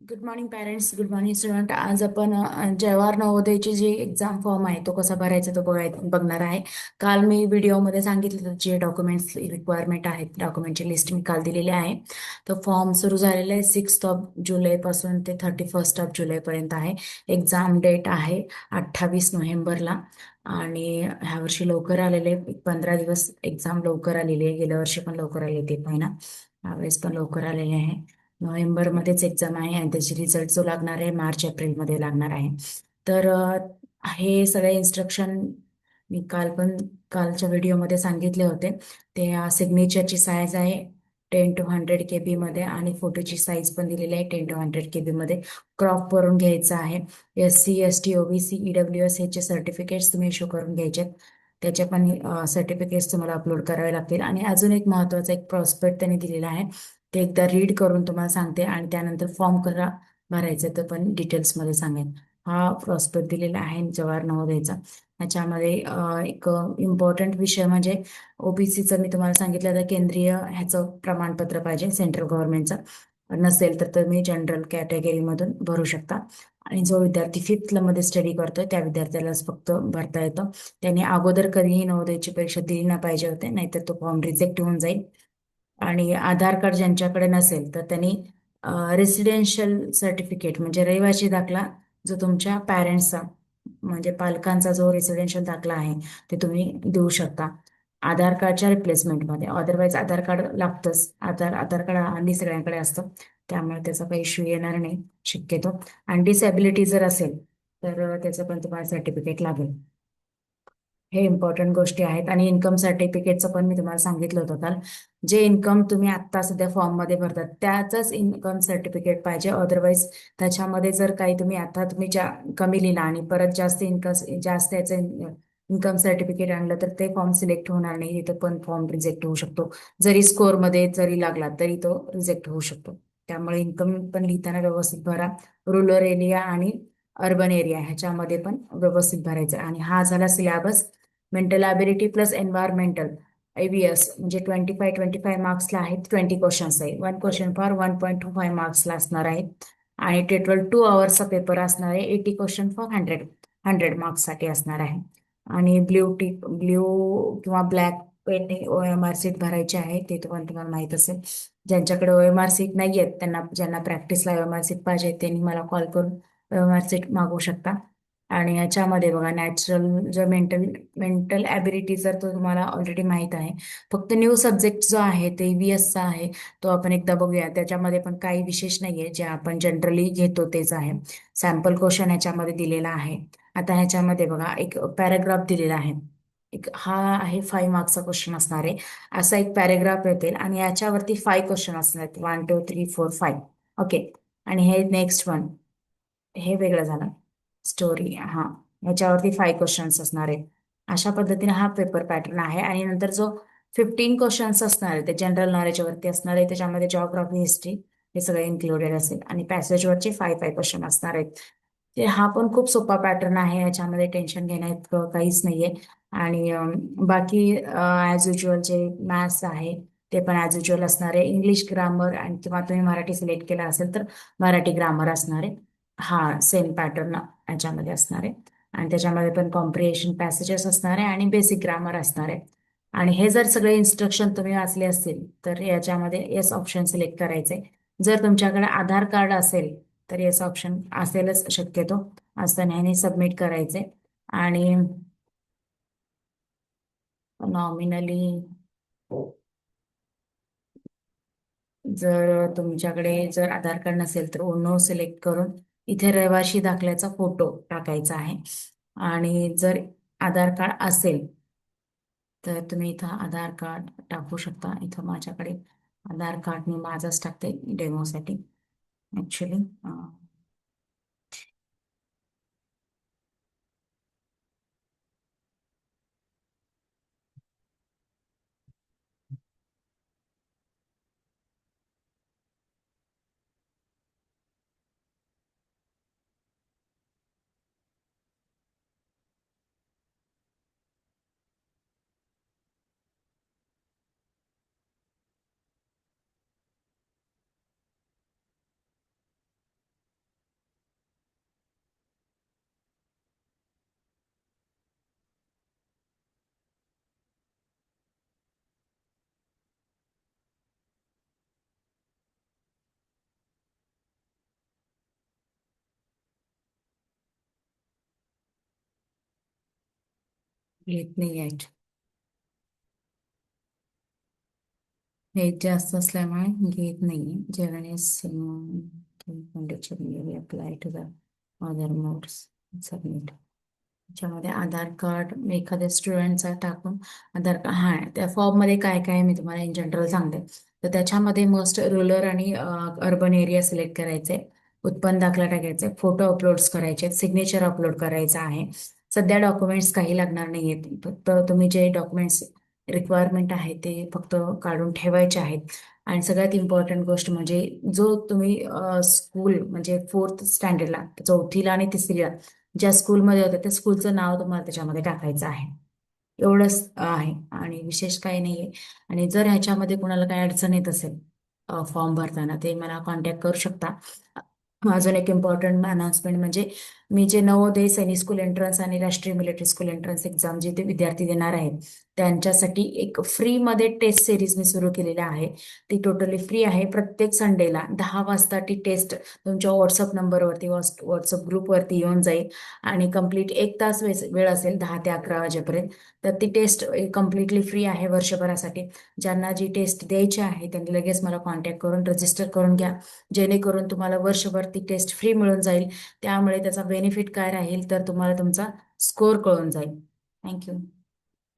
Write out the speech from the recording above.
Good morning parents, good morning student. आज आपण जवाहर नवोदयची जी exam form आहे तो कसा भरायचा तो बघणार आहे. काल मी व्हिडिओमध्ये सांगितलं होतं जे डॉक्युमेंट्स रिक्वायरमेंट आहेत, डॉक्युमेंटची लिस्ट मी काल दिलेली आहे. तो फॉर्म सुरू झालेला आहे 6 जुलैपासून ते 31 जुलैपर्यंत आहे. एक्झाम डेट आहे 28 नोव्हेंबरला. आणि ह्या वर्षी लवकर आलेले 15 दिवस एक्झाम लवकर आलेली आहे. गेल्या वर्षी पण लवकर आले ते महिना, यावेळेस पण लवकर आलेले आहे. नोव्हेंबरमध्येच एक्झाम आहे आणि त्याची रिझल्ट जो लागणार आहे मार्च एप्रिलमध्ये लागणार आहे. तर हे सगळे इन्स्ट्रक्शन मी कालच्या व्हिडिओमध्ये सांगितले होते. ते सिग्नेचरची साईज आहे 10 to 100 KB मध्ये आणि फोटोची साईज पण दिलेली आहे 10 to 100 KB मध्ये. क्रॉप करून घ्यायचं आहे. SC ST OBC EWS ह्याचे सर्टिफिकेट्स तुम्ही इश्यू करून घ्यायचे. त्याचे पण सर्टिफिकेट्स तुम्हाला अपलोड करावे लागतील. आणि अजून एक महत्त्वाचा एक प्रॉस्पेक्ट त्यांनी दिलेला आहे, ते एकदा रीड करून तुम्हाला सांगते आणि त्यानंतर फॉर्म कसा भरायचा तर पण डिटेल्समध्ये सांगेन. हा प्रॉस्पेक्ट दिलेला आहे जवाहर नवोदयचा. याच्यामध्ये एक इम्पॉर्टंट विषय म्हणजे ओबीसीचं मी तुम्हाला सांगितलं तर केंद्रीय ह्याचं प्रमाणपत्र पाहिजे सेंट्रल गव्हर्नमेंटचं. नसेल तर तुम्ही जनरल कॅटेगरीमधून भरू शकता. आणि जो विद्यार्थी फिफ्थ मध्ये स्टडी करतोय त्या विद्यार्थ्यालाच फक्त भरता येतं. त्यांनी अगोदर कधीही नवोदयची परीक्षा दिली ना पाहिजे होते, नाहीतर तो फॉर्म रिजेक्ट होऊन जाईल. आणि आधार कार्ड ज्यांच्याकडे नसेल तर त्यांनी रेसिडेन्शियल सर्टिफिकेट म्हणजे रहिवासी दाखला, जो तुमच्या पॅरेंट्सचा म्हणजे पालकांचा जो रेसिडेन्शियल दाखला आहे ते तुम्ही देऊ शकता आधार कार्डच्या रिप्लेसमेंटमध्ये. अदरवाईज आधार कार्ड लागतंच. आधार कार्ड हल्ली सगळ्यांकडे असतं, त्यामुळे त्याचा काही इश्यू येणार नाही शक्यतो. आणि डिसॅबिलिटी जर असेल तर त्याचं पण तुम्हाला सर्टिफिकेट लागेल. हे इम्पॉर्टंट गोष्टी आहेत. आणि इन्कम सर्टिफिकेटचं पण मी तुम्हाला सांगितलं होतं काल. जे इन्कम तुम्ही आत्ता सध्या फॉर्ममध्ये भरतात त्याचंच इन्कम सर्टिफिकेट पाहिजे. अदरवाईज त्याच्यामध्ये जर काही तुम्ही ज्या कमी लिहिला आणि परत जास्त याचं इन्कम सर्टिफिकेट आणलं तर ते फॉर्म सिलेक्ट होणार नाही. तिथं पण फॉर्म रिजेक्ट होऊ शकतो. जरी स्कोअरमध्ये जरी लागला तरी तो रिजेक्ट होऊ शकतो. त्यामुळे इन्कम पण लिहिताना व्यवस्थित भरा. रूरल एरिया आणि अर्बन एरिया ह्याच्यामध्ये पण व्यवस्थित भरायचं. आणि हा झाला syllabus. Mental ability plus environmental ABS म्हणजे 25 मार्क्सला आहेत. 20 क्वेश्चन्स आहे. 1 क्वेश्चन फॉर 1.25 मार्क्सला असणार आहे. आणि टोटल 2 आवर्सचा पेपर असणार आहे. 80 क्वेश्चन फॉर 100 मार्क्ससाठी असणार आहे. आणि ब्ल्यू किंवा ब्लॅक पेनने OMR सीट भरायची आहे, ते तुम्हाला माहीत असेल. ज्यांच्याकडे OMR सीट नाही आहेत ज्यांना प्रॅक्टिसला OMR सीट पाहिजे त्यांनी मला कॉल करून OMR सीट मागवू शकता. आणि याच्यामध्ये बघा नॅचरल जर मेंटल ॲबिलिटी जर तो तुम्हाला ऑलरेडी माहीत आहे. फक्त न्यू सब्जेक्ट जो आहे ते EVSचा आहे, तो आपण एकदा बघूया. त्याच्यामध्ये पण काही विशेष नाही आहे, जे आपण जनरली घेतो तेच आहे. सॅम्पल क्वेश्चन याच्यामध्ये दिलेला आहे. आता ह्याच्यामध्ये बघा एक पॅराग्राफ दिलेला आहे. हा आहे 5 मार्क्सचा क्वेश्चन असणार आहे. असा एक पॅराग्राफ येतील आणि याच्यावरती 5 क्वेश्चन असणार आहेत. 1 2 3 4 5. ओके. आणि हे नेक्स्ट वन, हे वेगळं झालं. स्टोरी, हा, ह्याच्यावरती 5 क्वेश्चन्स असणार आहेत. अशा पद्धतीने हा पेपर पॅटर्न आहे. आणि नंतर जो 15 क्वेश्चन्स असणार आहे ते जनरल नॉलेजवरती असणार आहे. त्याच्यामध्ये जॉग्राफी, हिस्ट्री हे सगळे इन्क्लुडेड असेल. आणि पॅसेजवरचे 5 5 क्वेश्चन असणार आहेत. हा पण खूप सोपा पॅटर्न आहे. याच्यामध्ये टेन्शन घेण्यात काहीच नाहीये. आणि बाकी ॲज युजल जे मॅथ्स आहे ते पण ॲज युजल असणार आहे. इंग्लिश ग्रामर आणि किंवा तुम्ही मराठी सिलेक्ट केला असेल तर मराठी ग्रामर असणार आहे. हा सेम पॅटर्न याच्यामध्ये असणार आहे. आणि त्याच्यामध्ये पण कॉम्प्रिहेन्शन पॅसेजेस असणार आहे आणि बेसिक ग्रामर असणार आहे. आणि हे जर सगळे इन्स्ट्रक्शन तुम्ही वाचले असतील तर याच्यामध्ये येस ऑप्शन सिलेक्ट करायचे. जर तुमच्याकडे आधार कार्ड असेल तर येस ऑप्शन असेलच शक्यतो. असताना ह्याने सबमिट करायचे. आणि नॉमिनली जर आधार कार्ड नसेल तर नो सिलेक्ट करून इथे रहिवाशी दाखल्याचा फोटो टाकायचा आहे. आणि जर आधार कार्ड असेल तर तुम्ही इथं आधार कार्ड टाकू शकता. इथं माझ्याकडे आधार कार्ड मी माझाच टाकते डेमोसाठी ऍक्च्युली. येत नाही आहेत. हे जास्त असल्यामुळे घेत नाही. जेवण apply to the other modes submit. त्याच्यामध्ये आधार कार्ड एखाद्या स्टुडंटचा टाकून आधार कार्ड हा त्या फॉर्म मध्ये काय काय आहे मी तुम्हाला इन जनरल सांगते. तर त्याच्यामध्ये मस्ट रुरल आणि अर्बन एरिया सिलेक्ट करायचे, उत्पन्न दाखला टाकायचे, फोटो अपलोड्स करायचे, सिग्नेचर अपलोड करायचं आहे. सध्या डॉक्युमेंट्स काही लागणार नाहीयेत, फक्त तुम्ही जे डॉक्युमेंट्स रिक्वायरमेंट आहे ते फक्त काढून ठेवायचे आहेत. आणि सगळ्यात इम्पॉर्टंट गोष्ट म्हणजे जो तुम्ही स्कूल म्हणजे फोर्थ स्टँडर्डला, चौथीला आणि तिसरीला ज्या स्कूलमध्ये होत्या त्या स्कूलचं नाव तुम्हाला त्याच्यामध्ये टाकायचं आहे. एवढंच आहे आणि विशेष काही नाहीये. आणि जर ह्याच्यामध्ये कुणाला काही अडचण येत असेल फॉर्म भरताना, ते मला कॉन्टॅक्ट करू शकता. अजून एक इम्पॉर्टंट अनाउन्समेंट म्हणजे मी जे नवोदय सैनिक स्कूल एंट्रन्स आणि राष्ट्रीय मिलिटरी स्कूल एंट्रन्स एक्झाम जे ते विद्यार्थी देणार आहेत त्यांच्यासाठी एक फ्रीमध्ये टेस्ट सिरीज मी सुरू केलेली आहे. ती टोटली फ्री आहे. प्रत्येक संडेला 10 वाजता ती टेस्ट तुमच्या व्हॉट्सअप नंबरवरती व्हॉट्सअप ग्रुपवरती येऊन जाईल. आणि कंप्लीट 1 तास वेळ असेल 10 ते 11 वाजेपर्यंत. तर ती टेस्ट कम्प्लिटली फ्री आहे वर्षभरासाठी. ज्यांना जी टेस्ट द्यायची आहे त्यांनी लगेच मला कॉन्टॅक्ट करून रजिस्टर करून घ्या, जेणेकरून तुम्हाला वर्षभर ती टेस्ट फ्री मिळून जाईल. त्यामुळे त्याचा बेनिफिट काय राहील तर तुम्हाला तुमचा स्कोअर कळून जाईल. थँक्यू.